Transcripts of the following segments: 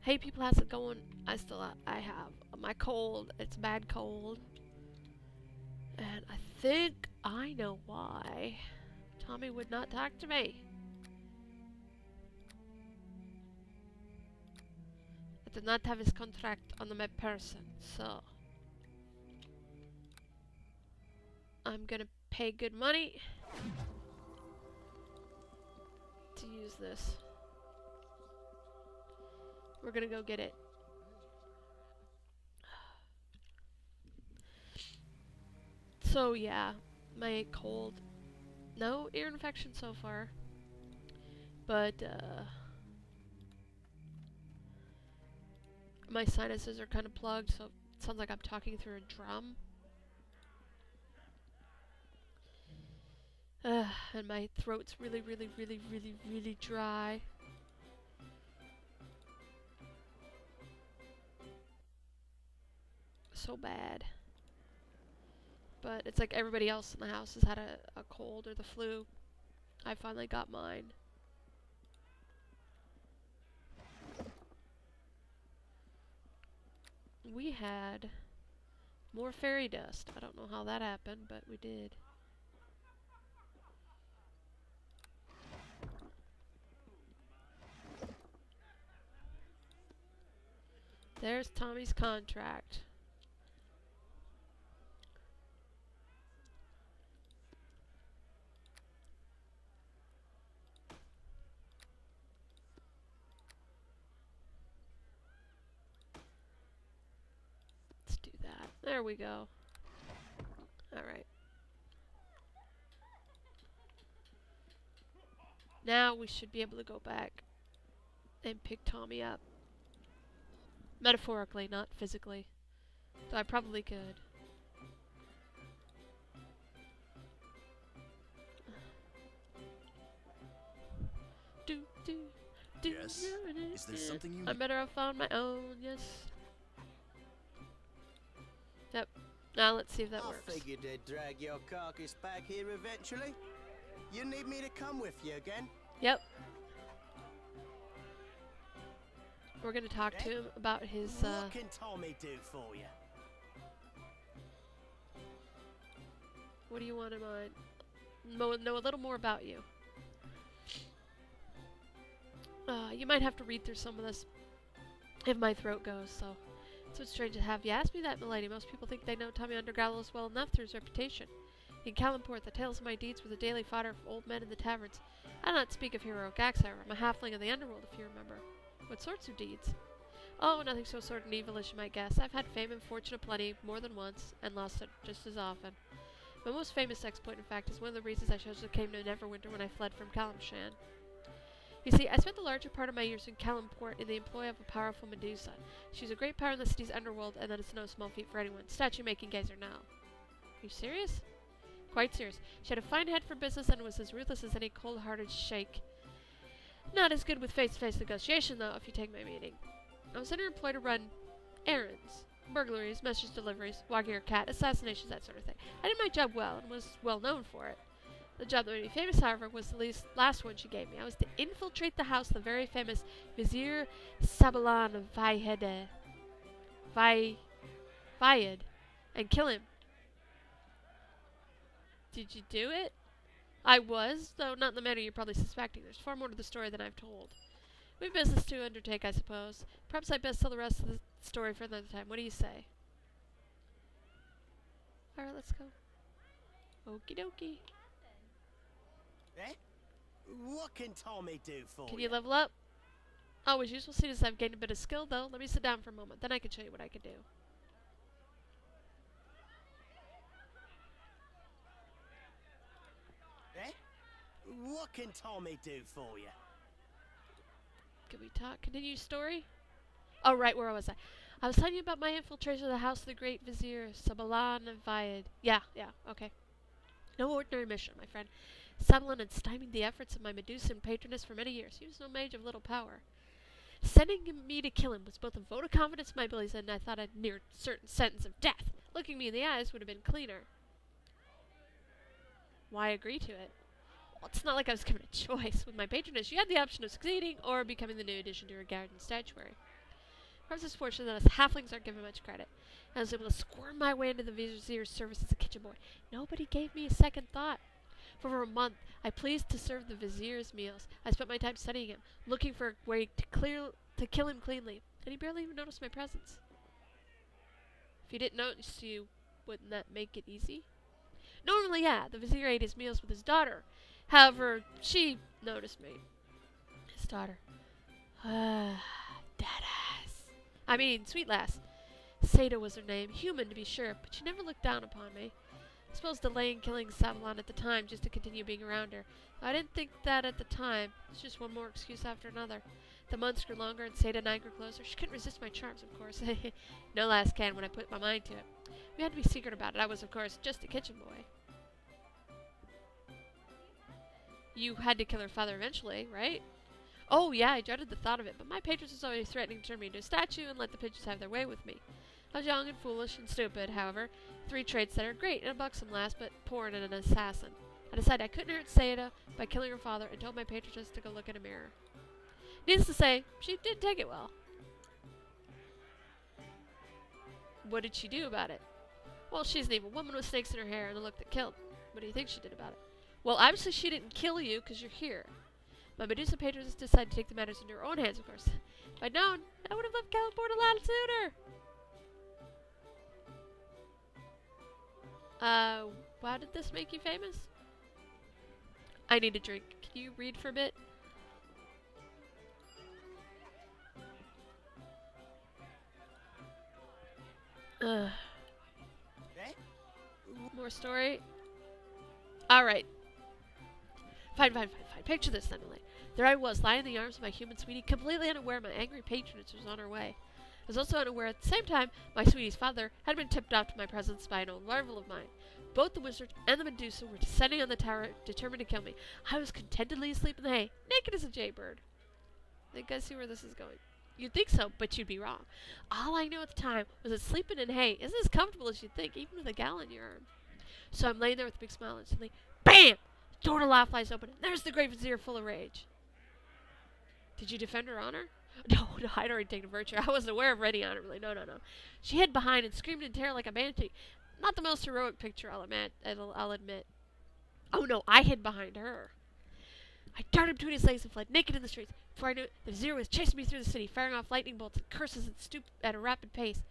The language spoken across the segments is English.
Hey people, how's it going? I have my cold. It's bad cold. And I think I know why Tommy would not talk to me. I did not have his contract on my person, so I'm gonna pay good money to use this. We're gonna go get it. So yeah, my cold. No ear infection so far. But my sinuses are kind of plugged, so it sounds like I'm talking through a drum. And my throat's really dry. So bad. But it's like everybody else in the house has had a cold or the flu. I finally got mine. We had more fairy dust. I don't know how that happened, but we did. There's Tommy's contract. Let's do that. There we go. Alright. Now we should be able to go back and pick Tommy up. Metaphorically, not physically. Though I probably could. Yes? Is there something you... I better have found my own, yes. Yep. Now let's see if that works. I figured they'd drag your carcass back here eventually. You need me to come with you again? Yep. We're gonna talk to him about his, What can Tommy do for you? What do you want in mind? Know a little more about you. You might have to read through some of this if my throat goes, so it's strange to have you ask me that, milady. Most people think they know Tommy Undergallows well enough through his reputation. In Calumport, the tales of my deeds were the daily fodder for old men in the taverns. I do not speak of heroic acts, however. I'm a halfling of the underworld, if you remember. What sorts of deeds? Oh, nothing so sordid and evil as you might guess. I've had fame and fortune aplenty more than once, and lost it just as often. My most famous exploit, in fact, is one of the reasons I chose to came to Neverwinter when I fled from Calimshan. You see, I spent the larger part of my years in Calumport in the employ of a powerful Medusa. She was a great power in the city's underworld, and that is no small feat for anyone. Statue-making gazer now. Are you serious? Quite serious. She had a fine head for business and was as ruthless as any cold-hearted sheik. Not as good with face-to-face negotiation, though, if you take my meaning. I was in her employ to run errands. Burglaries, message deliveries, walking her cat, assassinations, that sort of thing. I did my job well, and was well known for it. The job that made me famous, however, was the last one she gave me. I was to infiltrate the house of the very famous Vizier Sabalan of Vyed, and kill him. Did you do it? I was, though not in the manner you're probably suspecting. There's far more to the story than I've told. We have business to undertake, I suppose. Perhaps I'd best tell the rest of the story for another time. What do you say? Alright, let's go. Okie dokie. Eh? What can Tommy do for Can you? you level up? Oh, as usual, seeing as I've gained a bit of skill, though. Let me sit down for a moment, then I can show you what I can do. Eh? What can Tommy do for you? Can we talk? Continue story? Oh, right, where was I? I was telling you about my infiltration of the house of the great Vizier, Sabalan of Vyed. Yeah, okay. No ordinary mission, my friend. Sabalan had stymied the efforts of my Medusan patroness for many years. He was no mage of little power. Sending me to kill him was both a vote of confidence in my abilities and I thought I'd neared certain sentence of death. Looking me in the eyes would have been cleaner. Why agree to it? Well, it's not like I was given a choice. With my patroness, you had the option of succeeding or becoming the new addition to your garden statuary. I was just fortunate that us halflings aren't given much credit. I was able to squirm my way into the vizier's service as a kitchen boy. Nobody gave me a second thought. For over a month, I pleased to serve the vizier's meals. I spent my time studying him, looking for a way to kill him cleanly, and he barely even noticed my presence. If he didn't notice you, wouldn't that make it easy? Normally, yeah, the vizier ate his meals with his daughter. However, she noticed me. His daughter. Deadass. I mean, sweet lass. Seda was her name. Human, to be sure, but she never looked down upon me. I suppose delaying killing Savalon at the time just to continue being around her. I didn't think that at the time. It's just one more excuse after another. The months grew longer and Seda and I grew closer. She couldn't resist my charms, of course. No lass can when I put my mind to it. We had to be secret about it. I was, of course, just a kitchen boy. You had to kill her father eventually, right? Oh, yeah, I dreaded the thought of it, but my patrons was always threatening to turn me into a statue and let the pigeons have their way with me. I was young and foolish and stupid, however. 3 traits that are great in a buxom lass, but poor in an assassin. I decided I couldn't hurt Seda by killing her father and told my patroness to go look in a mirror. Needless to say, she did take it well. What did she do about it? Well, she's an evil woman with snakes in her hair and a look that killed. What do you think she did about it? Well, obviously she didn't kill you because you're here. My Medusa patroness decided to take the matters into her own hands, of course. If I'd known, I would have left Calimport a lot sooner. Why did this make you famous? I need a drink. Can you read for a bit? More story? Alright. Fine. Picture this, then, Emily. There I was, lying in the arms of my human sweetie, completely unaware my angry patroness was on her way. I was also unaware at the same time my sweetie's father had been tipped off to my presence by an old rival of mine. Both the wizard and the Medusa were descending on the tower, determined to kill me. I was contentedly asleep in the hay, naked as a jaybird. I think I see where this is going. You'd think so, but you'd be wrong. All I knew at the time was that sleeping in hay isn't as comfortable as you'd think, even with a gal in your arm. So I'm laying there with a big smile, and suddenly, BAM! The door to the loft flies open, and there's the great vizier full of rage. Did you defend her honor? No, I'd already taken virtue. I wasn't aware of any honor, really. No. She hid behind and screamed in terror like a banshee. Not the most heroic picture, I'll admit. Oh no, I hid behind her. I darted between his legs and fled naked in the streets. Before I knew it, the vizier was chasing me through the city, firing off lightning bolts and curses and stooped at a rapid pace.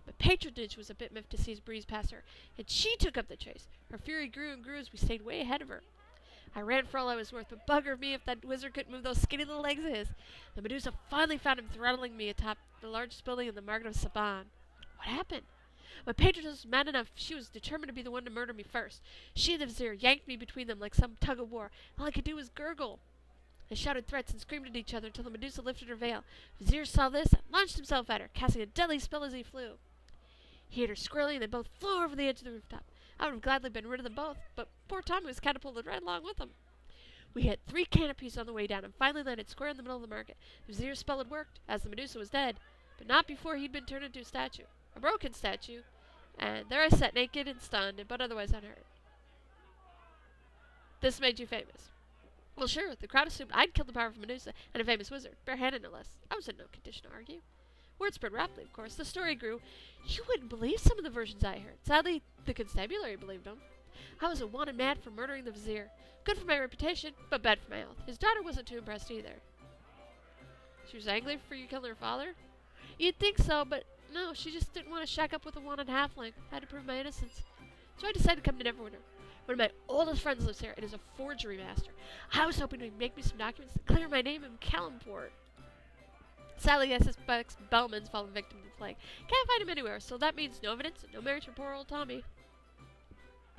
But patronage was a bit miffed to see his breeze pass her, and she took up the chase. Her fury grew and grew as we stayed way ahead of her. I ran for all I was worth, but bugger me if that wizard couldn't move those skinny little legs of his. The Medusa finally found him throttling me atop the largest building in the market of Saban. What happened? My patroness was mad enough. She was determined to be the one to murder me first. She and the vizier yanked me between them like some tug of war. All I could do was gurgle. They shouted threats and screamed at each other until the Medusa lifted her veil. The vizier saw this and launched himself at her, casting a deadly spell as he flew. He hit her squarely, and they both flew over the edge of the rooftop. I would have gladly been rid of them both, but poor Tommy was catapulted right along with them. We hit 3 canopies on the way down and finally landed square in the middle of the market. The vizier's spell had worked, as the Medusa was dead, but not before he'd been turned into a statue. A broken statue, and there I sat naked and stunned, but otherwise unhurt. This made you famous. Well, sure, the crowd assumed I'd killed the powerful Medusa and a famous wizard, barehanded no less. I was in no condition to argue. Word spread rapidly, of course. The story grew. You wouldn't believe some of the versions I heard. Sadly, the constabulary believed them. I was a wanted man for murdering the vizier. Good for my reputation, but bad for my health. His daughter wasn't too impressed either. She was angry for you killing her father? You'd think so, but no, she just didn't want to shack up with a wanted halfling. I had to prove my innocence. So I decided to come to Neverwinter. One of my oldest friends lives here and is a forgery master. I was hoping to make me some documents to clear my name in Calimport. Sadly, I suspect Bellman's fallen victim to the plague. Can't find him anywhere, so that means no evidence and no marriage for poor old Tommy.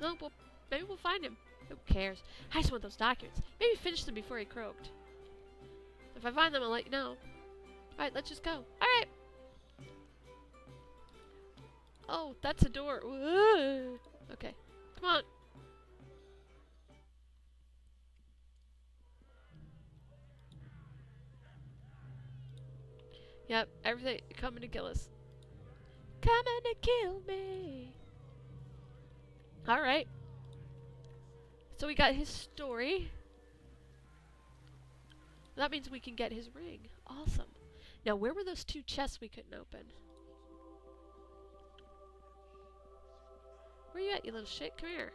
No, well, maybe we'll find him. Who cares? I just want those documents. Maybe finish them before he croaked. If I find them, I'll let you know. Alright, let's just go. Alright! Oh, that's a door. Whoa. Okay, come on. Yep, everything coming to kill us. Coming to kill me. Alright. So we got his story. That means we can get his ring. Awesome. Now, where were those 2 chests we couldn't open? Where you at, you little shit? Come here.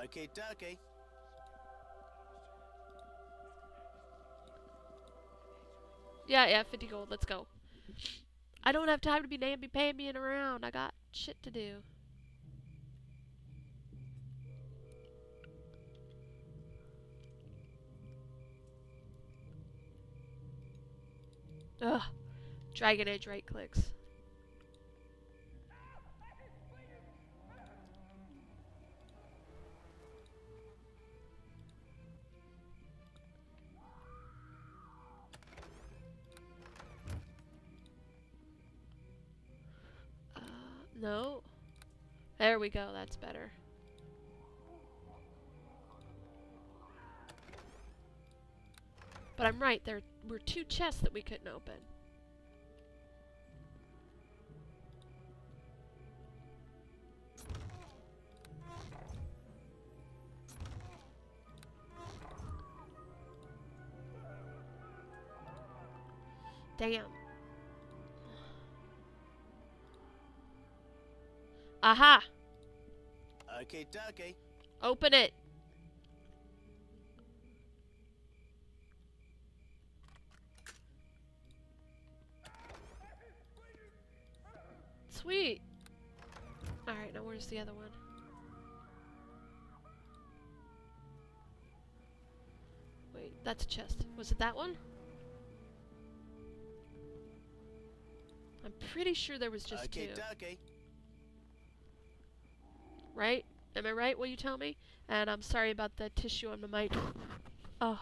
Okay, dokie. Yeah, 50 gold. Let's go. I don't have time to be namby-pambying around. I got shit to do. Ugh. Dragon Age right clicks. No. There we go. That's better. But I'm right. There were 2 chests that we couldn't open. Damn. Aha! Okay, dokie. Open it! Sweet! Alright, now where's the other one? Wait, that's a chest. Was it that one? I'm pretty sure there was just 2. Okay, dokie. Right? Am I right? Will you tell me? And I'm sorry about the tissue on the mic. Oh.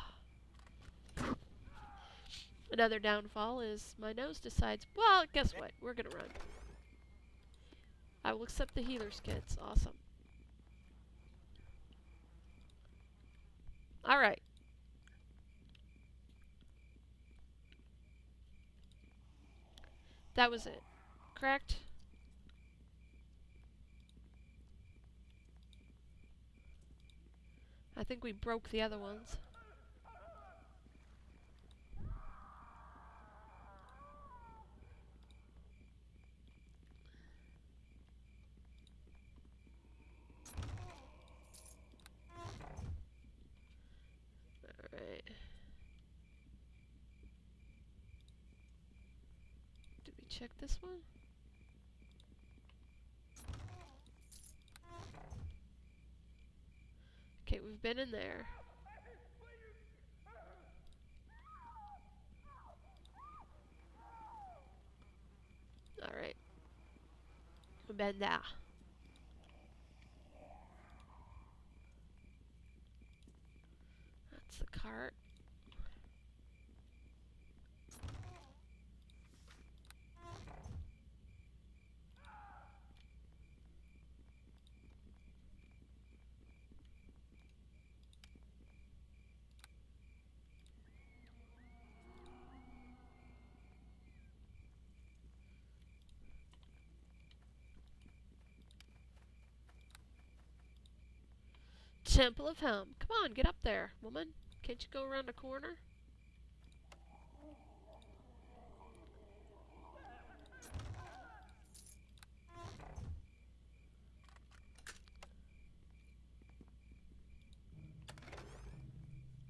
Another downfall is my nose decides, well, guess what? We're gonna run. I will accept the healer's kits. Awesome. Alright. That was it. Correct? I think we broke the other ones. Alright. Did we check this one? Okay, we've been in there. Alright. We've been there. That's the cart. Temple of Helm. Come on, get up there, woman. Can't you go around the corner?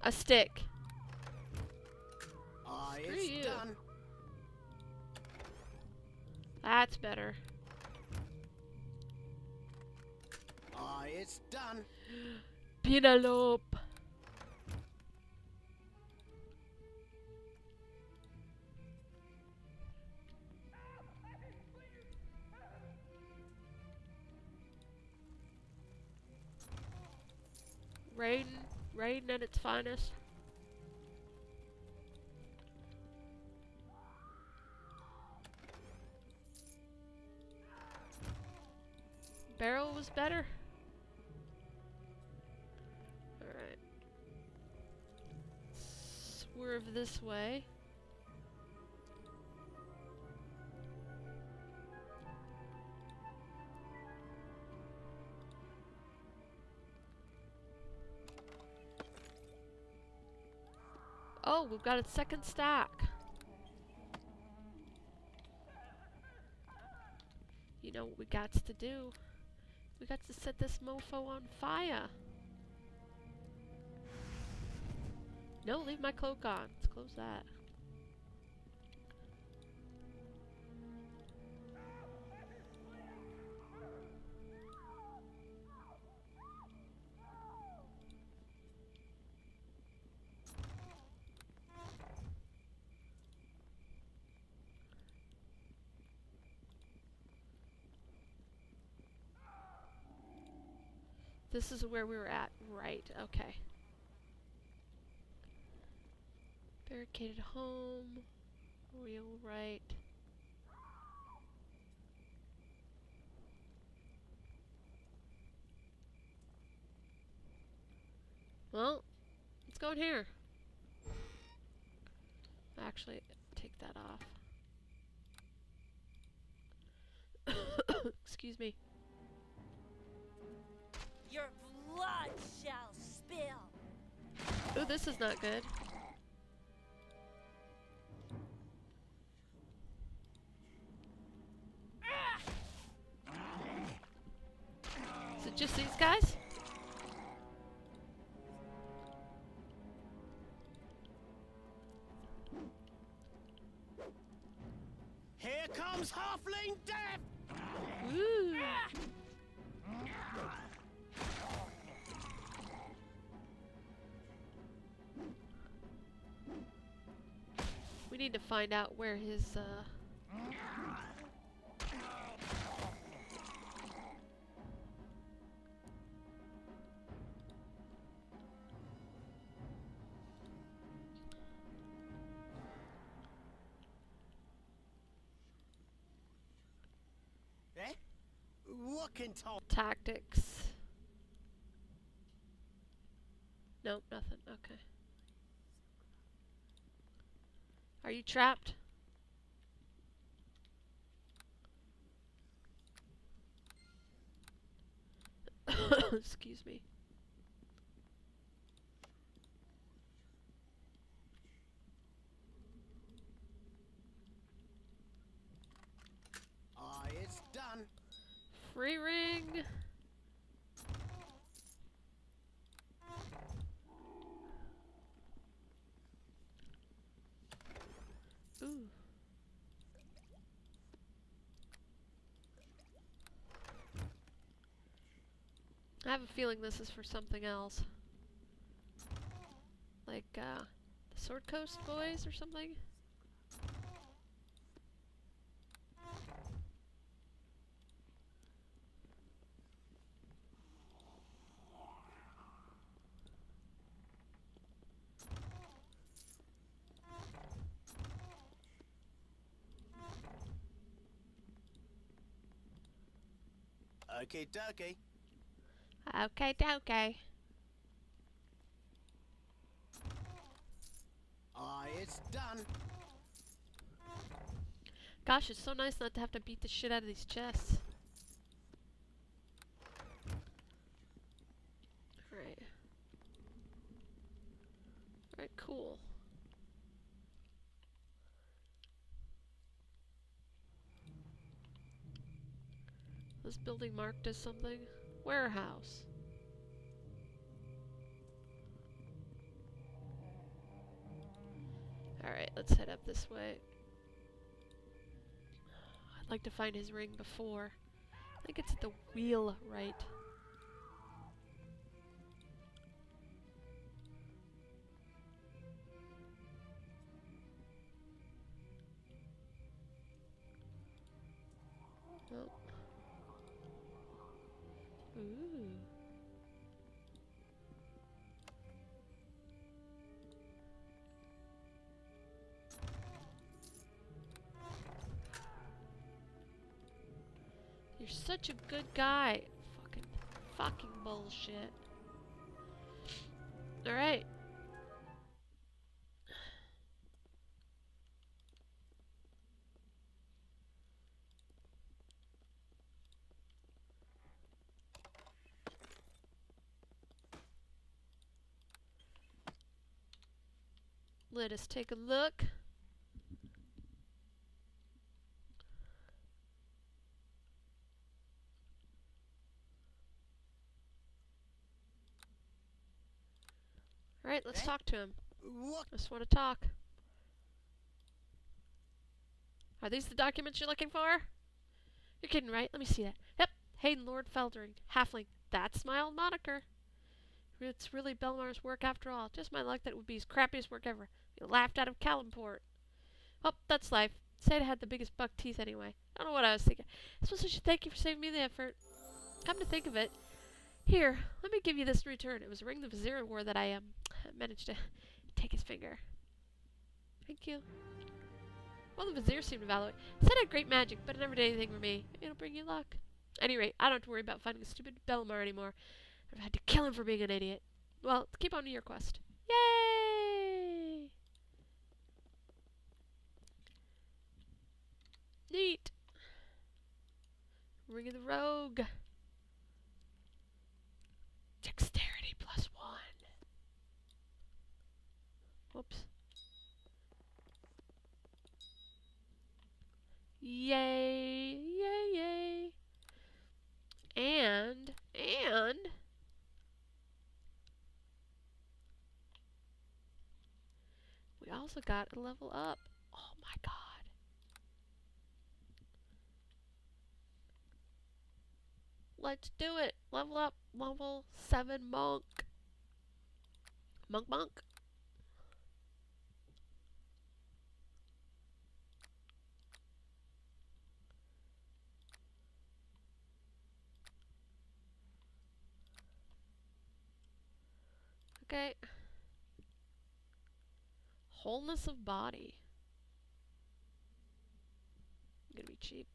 A stick. Screw It's you. done. That's better. It's done. Penelope. Raiden at its finest. Barrel was better. Alright. Swerve this way. Oh, we've got a second stack. You know what we got to do? We got to set this mofo on fire. No, leave my cloak on. Let's close that. This is where we were at. Right, okay. Barricaded home. Wheel right. Well, let's go in here. Actually, take that off. Excuse me. Your blood shall spill. Ooh, this is not good. Is it just these guys? Here comes Halfling Death! Ooh. We need to find out where his, Eh? What can Tom... tactics. Nope, nothing. Okay. Are you trapped? Excuse me. It's done. Free ring. Ooh. I have a feeling this is for something else. Like, the Sword Coast boys or something? Okie dokie. Okay, okay. It's done. Gosh, it's so nice not to have to beat the shit out of these chests. Alright. Alright, cool. This building marked as something. Warehouse. Alright, let's head up this way. I'd like to find his ring before. I think it's at the wheel right. Oh. Ooh. You're such a good guy. Fucking bullshit. Alright. Let us take a look. Alright, let's talk to him. What? I just want to talk. Are these the documents you're looking for? You're kidding, right? Let me see that. Yep, Hayden Lord Feldering, halfling. That's my old moniker. It's really Belmar's work after all. Just my luck that it would be his crappiest work ever. You laughed out of Calimport. Oh, that's life. Said I had the biggest buck teeth anyway. I don't know what I was thinking. I suppose I should thank you for saving me the effort. Come to think of it, here, let me give you this in return. It was a ring the Vizier wore that I managed to take his finger. Thank you. Well, the Vizier seemed to value it. Said I had great magic, but it never did anything for me. Maybe it'll bring you luck. At any rate, I don't have to worry about finding a stupid Belmar anymore. I've had to kill him for being an idiot. Well, keep on to your quest. Yay! Neat. Ring of the Rogue. Dexterity +1. Whoops. Yay! Yay! Yay! And we also got a level up. Oh my god. Let's do it. Level up. Level 7 monk. Monk. Okay. Wholeness of body. I'm gonna be cheap.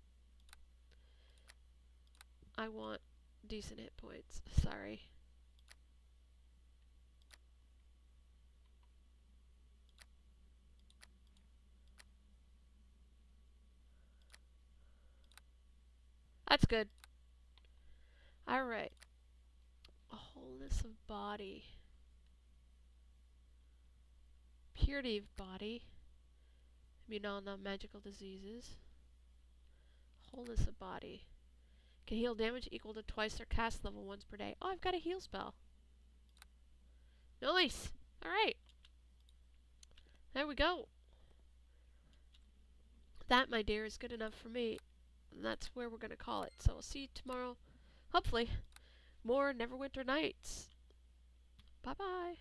I want decent hit points. Sorry. That's good. Alright. A wholeness of body. Purity of body. Immune all non-magical diseases. Wholeness of body. Can heal damage equal to twice their cast level once per day. Oh, I've got a heal spell. Nice! Alright. There we go. That, my dear, is good enough for me. And that's where we're going to call it. So I'll see you tomorrow. Hopefully. More Neverwinter Nights. Bye-bye.